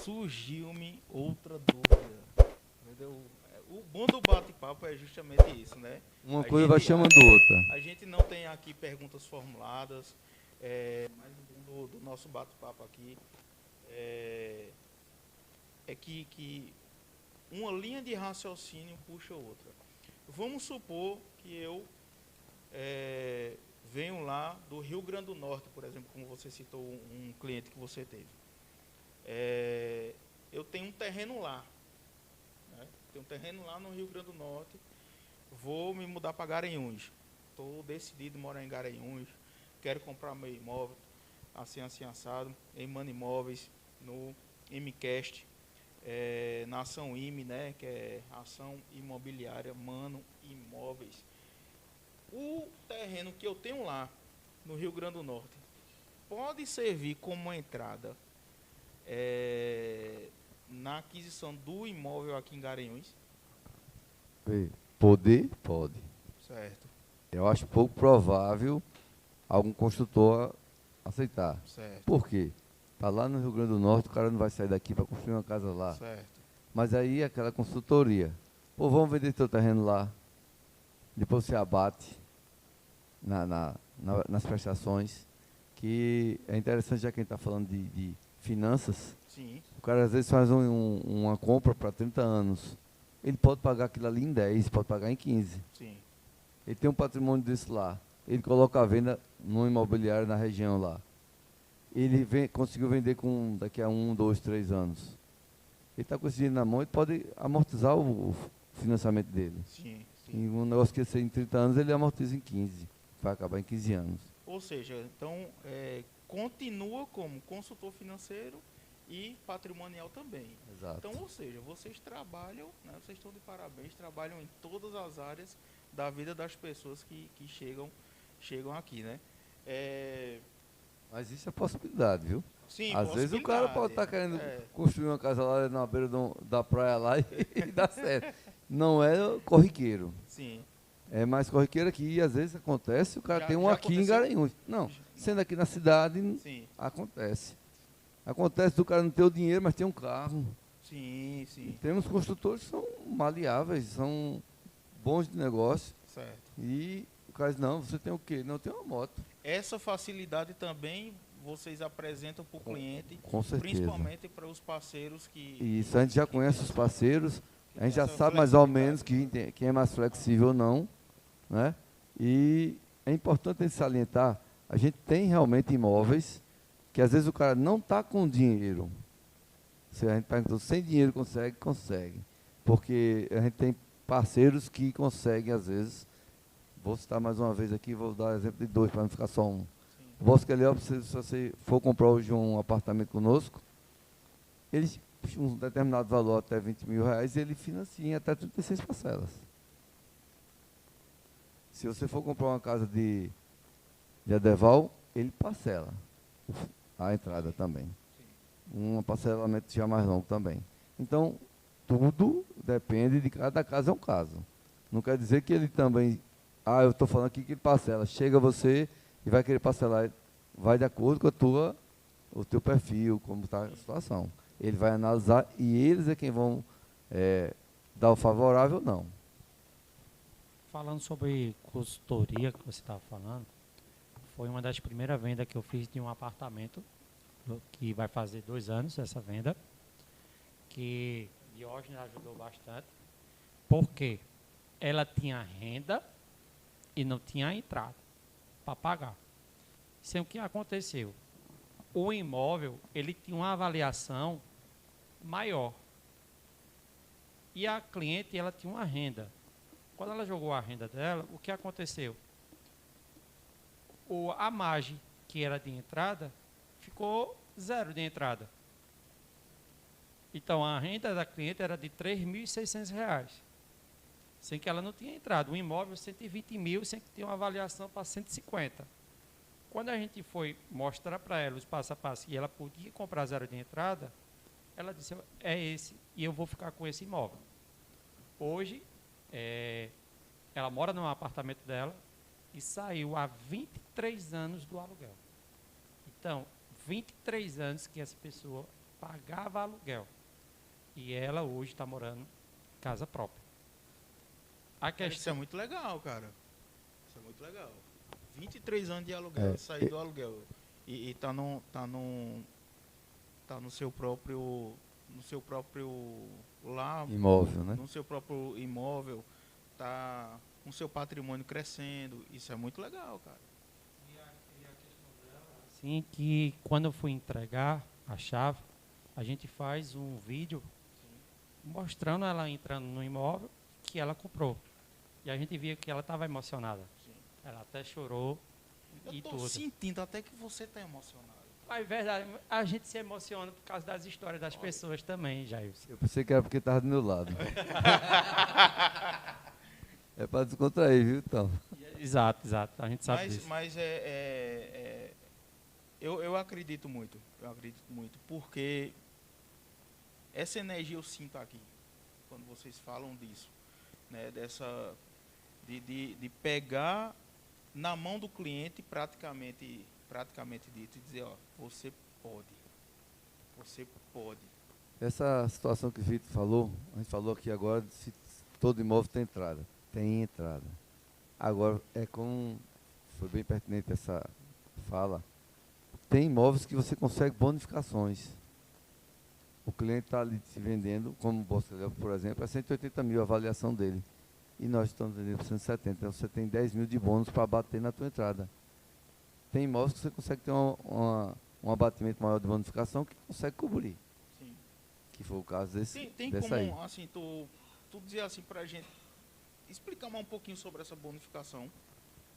surgiu-me outra dúvida. Entendeu? O bom do bate-papo é justamente isso, né? Uma A coisa vai gente, chamando outra. a gente não tem aqui perguntas formuladas, mas o bom do nosso bate-papo aqui é, que uma linha de raciocínio puxa outra. Vamos supor que eu venho lá do Rio Grande do Norte, por exemplo, como você citou um cliente que você teve. Eu tenho um terreno lá, né? Tenho um terreno lá no Rio Grande do Norte, vou me mudar para Garanhuns. Estou decidido a morar em Garanhuns, quero comprar meu imóvel, assim assado, em Mano Imóveis, no MCast, na Ação IME, né, que é Ação Imobiliária Mano Imóveis. O terreno que eu tenho lá, no Rio Grande do Norte, pode servir como uma entrada na aquisição do imóvel aqui em Garanhuns? Poder? Pode. Certo, Eu acho pouco provável algum construtor aceitar. certo, Por quê? Tá lá no Rio Grande do Norte, o cara não vai sair daqui para construir uma casa lá. certo. Mas aí aquela consultoria. Pô, vamos vender teu terreno lá. Depois você abate nas prestações. Que é interessante, já que a gente está falando de finanças. Sim, O cara às vezes faz uma compra para 30 anos. Ele pode pagar aquilo ali em 10, pode pagar em 15. sim, Ele tem um patrimônio desse lá. Ele coloca a venda no imobiliário na região lá. Ele conseguiu vender daqui a 1, 2, 3 anos. Ele está com esse dinheiro na mão, ele pode amortizar o financiamento dele. sim, E sim. um negócio que ia ser em 30 anos, ele amortiza em 15. Vai acabar em 15 anos. Ou seja, então, continua como consultor financeiro e patrimonial também. Exato. Então, ou seja, vocês trabalham, né, vocês estão de parabéns, trabalham em todas as áreas da vida das pessoas que chegam aqui, né? Mas isso é possibilidade, viu? Sim, Às vezes o cara pode estar querendo construir uma casa lá na beira da praia lá e dá certo. Não é corriqueiro. Sim. É mais corriqueiro aqui e às vezes acontece, o cara tem um Já aqui em aconteceu? Garanhuns. Não, sendo aqui na cidade, Sim, acontece. Acontece do cara não ter o dinheiro, mas tem um carro. sim, E sim. temos construtores que são maleáveis, são bons de negócio. Certo. E o cara diz, não, você tem o quê? Não, tem uma moto. Essa facilidade também vocês apresentam para o cliente, Com certeza. principalmente para os parceiros que... E isso a gente já conhece os parceiros, a gente já essa sabe mais ou flexibilidade, menos né? quem é mais flexível ou não, né? E é importante a gente salientar, a gente tem realmente imóveis que às vezes o cara não está com dinheiro. Se a gente perguntou, sem dinheiro consegue? Consegue. Porque a gente tem parceiros que conseguem, às vezes, vou citar mais uma vez aqui, vou dar exemplo de 2, para não ficar só um. O Bosque Heliópolis, se você for comprar hoje um apartamento conosco, eles um determinado valor até 20 mil reais, ele financia em até 36 parcelas. Se você for comprar uma casa de Adeval, ele parcela a entrada também. Um parcelamento já mais longo também. Então, tudo depende de cada caso, é um caso. Não quer dizer que ele também, eu estou falando aqui que ele parcela. Chega você e vai querer parcelar, vai de acordo com o teu perfil, como está a situação. Ele vai analisar e eles é quem vão dar o favorável ou não. Falando sobre consultoria que você estava falando, foi uma das primeiras vendas que eu fiz de um apartamento, que vai fazer 2 anos essa venda, que Diógenes ajudou bastante, porque ela tinha renda e não tinha entrada para pagar. Isso é o que aconteceu. O imóvel, ele tinha uma avaliação maior. E a cliente, ela tinha uma renda. Quando ela jogou a renda dela, o que aconteceu? A margem, que era de entrada, ficou 0 de entrada. Então, a renda da cliente era de R$ 3.600, sem que ela não tinha entrado. Um imóvel, 120 mil, sem que tinha uma avaliação para 150. Quando a gente foi mostrar para ela os passo a passo e ela podia comprar 0 de entrada, ela disse, é esse, e eu vou ficar com esse imóvel. Hoje, ela mora no apartamento dela e saiu há 23 anos do aluguel. Então, 23 anos que essa pessoa pagava aluguel. E ela hoje está morando em casa própria. A Isso é questão, muito legal, cara. Isso é muito legal. 23 anos de aluguel, sair do aluguel. E tá no seu próprio lá, Imóvel, né? no seu próprio imóvel, tá com seu patrimônio crescendo. Isso é muito legal, cara. assim, que quando eu fui entregar a chave, a gente faz um vídeo mostrando ela entrando no imóvel que ela comprou. E a gente via que ela estava emocionada. Sim. Ela até chorou e Eu tô tudo. sentindo até que você tá emocionado. Mas, verdade, a gente se emociona por causa das histórias das pessoas também, Jailson. Eu pensei que era porque estava do meu lado. É para descontrair, viu, então? Exato, exato. A gente sabe disso. Mas eu acredito muito. Eu acredito muito. Porque essa energia eu sinto aqui. Quando vocês falam disso. Né, de pegar na mão do cliente praticamente dito e dizer, ó, você pode. Essa situação que o Vitor falou, a gente falou aqui agora, se todo imóvel tem entrada. Tem entrada. Agora, foi bem pertinente essa fala, tem imóveis que você consegue bonificações. O cliente está ali se vendendo, como o Bostelhão, por exemplo, é 180 mil a avaliação dele. E nós estamos vendendo por 170. Então você tem 10 mil de bônus para bater na tua entrada. Tem imóveis que você consegue ter um abatimento maior de bonificação que consegue cobrir. Sim. Que foi o caso desse Tem dessa como, aí. assim, tu dizer assim pra gente, explicar mais um pouquinho sobre essa bonificação?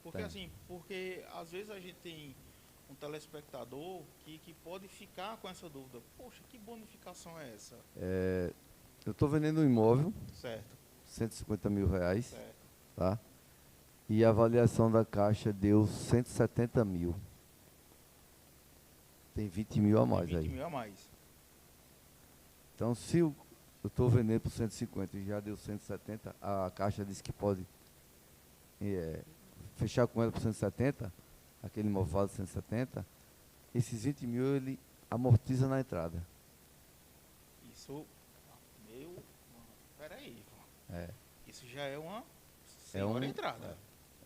Porque Tem. assim, porque às vezes a gente tem um telespectador que pode ficar com essa dúvida. Poxa, que bonificação é essa? Eu estou vendendo um imóvel, Certo, 150 mil reais, certo. tá? E a avaliação da Caixa deu 170 mil. Tem 20 mil a mais 20 aí. mil a mais. Então, se eu estou vendendo por 150 e já deu 170, a Caixa disse que pode fechar com ela por 170, aquele imóvel vale 170, esses 20 mil ele amortiza na entrada. Isso, peraí, É, isso já é uma senhora entrada.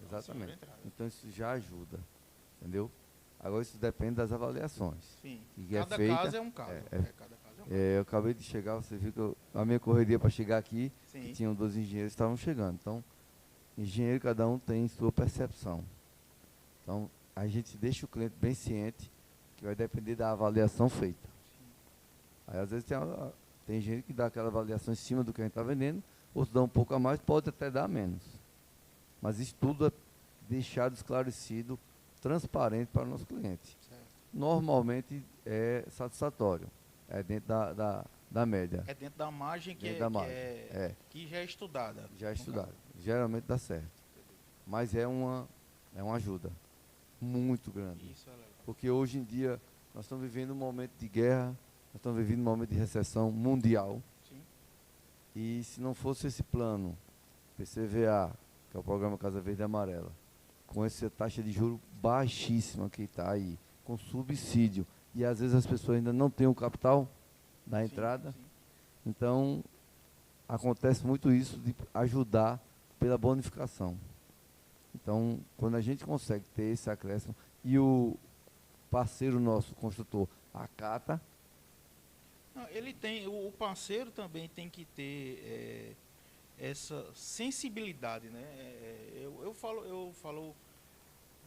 exatamente. entrada. Então isso já ajuda, entendeu? Agora isso depende das avaliações. Sim, Que é cada feita, caso é um caso. cada caso é um caso. Eu acabei de chegar, você viu que a minha correria para chegar aqui, Sim. que tinham 2 engenheiros que estavam chegando. Então, engenheiro, cada um tem sua percepção. Então, a gente deixa o cliente bem ciente que vai depender da avaliação feita. Aí, às vezes, tem engenheiro que dá aquela avaliação em cima do que a gente está vendendo, outros dão um pouco a mais, pode até dar menos. Mas isso tudo é deixado esclarecido, transparente para o nosso cliente. Certo. Normalmente é satisfatório, é dentro da média. É dentro da margem que, Dentro da margem, que já é estudada. já é no estudado. caso. Geralmente dá certo. Mas é uma ajuda muito grande. Isso é legal. Porque hoje em dia nós estamos vivendo um momento de guerra, nós estamos vivendo um momento de recessão mundial. Sim. E se não fosse esse plano, PCVA, que é o programa Casa Verde e Amarela, com essa taxa de juros baixíssima que está aí, com subsídio, e às vezes as pessoas ainda não têm o capital na entrada, Sim. então acontece muito isso de ajudar pela bonificação. Então, quando a gente consegue ter esse acréscimo e o parceiro nosso, o construtor, acata, Não, ele tem, o parceiro também tem que ter essa sensibilidade, né? Eu falo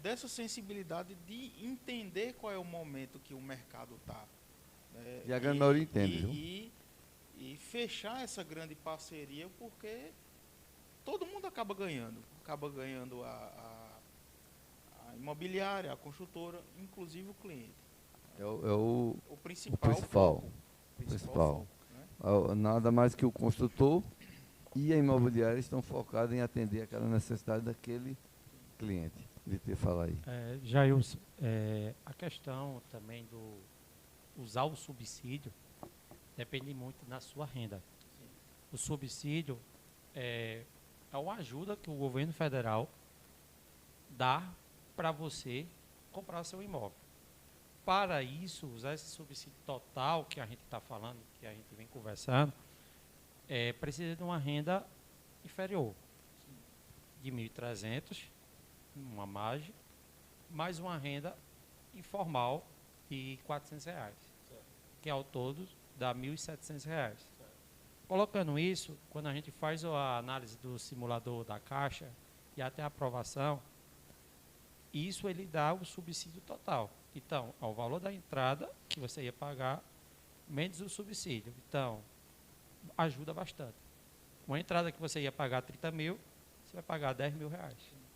dessa sensibilidade de entender qual é o momento que o mercado está. Né? E a grande maioria entende, viu? E fechar essa grande parceria, porque todo mundo acaba ganhando. Acaba ganhando a imobiliária, a construtora, inclusive o cliente. é o O principal. principal. foco, né? Nada mais que o construtor e a imobiliária estão focados em atender aquela necessidade daquele cliente. Vitor, fala aí. Jailson, a questão também do usar o subsídio depende muito da sua renda. O subsídio é uma ajuda que o governo federal dá para você comprar seu imóvel. para isso, usar esse subsídio total que a gente está falando, que a gente vem conversando, precisa de uma renda inferior, de 1.300, uma margem, mais uma renda informal de R$ 400, que ao todo dá R$ 1.700. Colocando isso, quando a gente faz a análise do simulador da Caixa e até a aprovação, isso ele dá o subsídio total. Então, ao valor da entrada que você ia pagar, menos o subsídio. Então, ajuda bastante. Uma entrada que você ia pagar 30 mil, você vai pagar R$ 10.000.